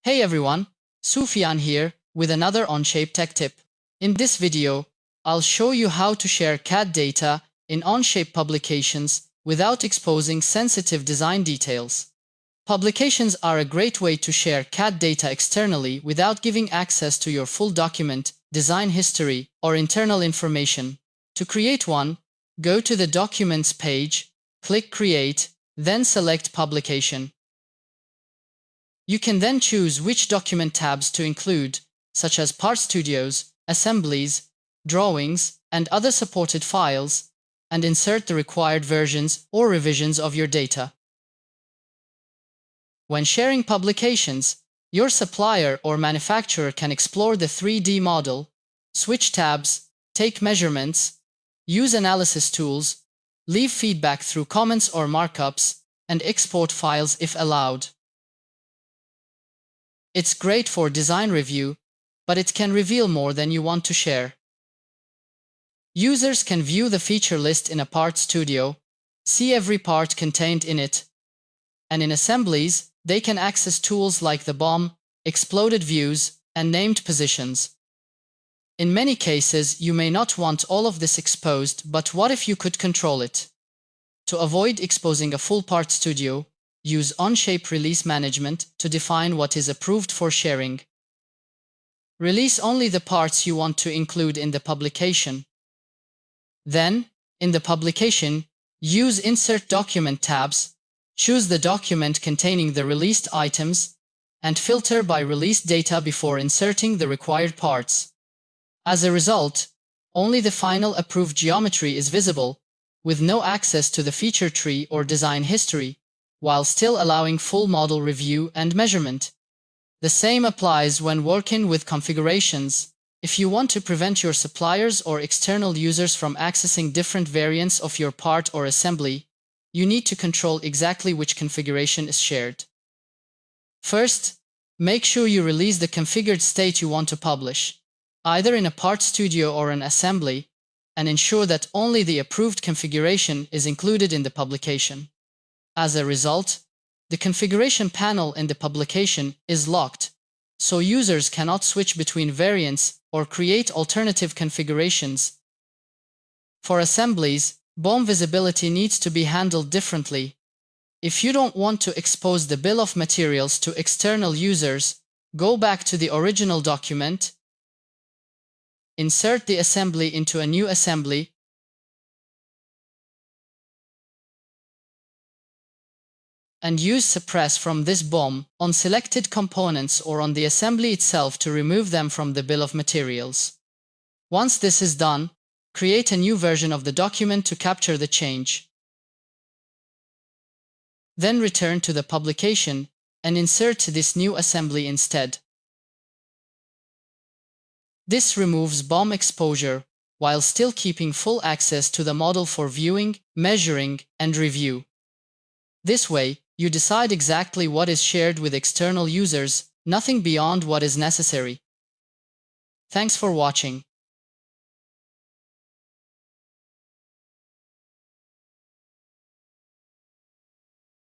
Hey everyone, Sufyan here with another Onshape tech tip. In this video, I'll show you how to share CAD data in Onshape Publications without exposing sensitive design details. Publications are a great way to share CAD data externally without giving access to your full document, design history, or internal information. To create one, go to the Documents page, click Create, then select Publication. You can then choose which document tabs to include, such as Part Studios, Assemblies, Drawings, and other supported files, and insert the required versions or revisions of your data. When sharing publications, your supplier or manufacturer can explore the 3D model, switch tabs, take measurements, use analysis tools, leave feedback through comments or markups, and export files if allowed. It's great for design review, but it can reveal more than you want to share. Users can view the feature list in a Part Studio, see every part contained in it, and in Assemblies, they can access tools like the BOM, exploded views, and named positions. In many cases, you may not want all of this exposed, but what if you could control it? To avoid exposing a full Part Studio, use Onshape Release Management to define what is approved for sharing. Release only the parts you want to include in the publication. Then, in the publication, use Insert Document tabs, choose the document containing the released items, and filter by released data before inserting the required parts. As a result, only the final approved geometry is visible, with no access to the feature tree or design history, while still allowing full model review and measurement. The same applies when working with configurations. If you want to prevent your suppliers or external users from accessing different variants of your part or assembly, you need to control exactly which configuration is shared. First, make sure you release the configured state you want to publish, either in a Part Studio or an assembly, and ensure that only the approved configuration is included in the publication. As a result, the configuration panel in the publication is locked, so users cannot switch between variants or create alternative configurations. For assemblies, BOM visibility needs to be handled differently. If you don't want to expose the bill of materials to external users, go back to the original document, insert the assembly into a new assembly, and use Suppress from this BOM on selected components or on the assembly itself to remove them from the bill of materials. Once this is done, create a new version of the document to capture the change. Then return to the publication and insert this new assembly instead. This removes BOM exposure while still keeping full access to the model for viewing, measuring, and review. This way, you decide exactly what is shared with external users, nothing beyond what is necessary. Thanks for watching.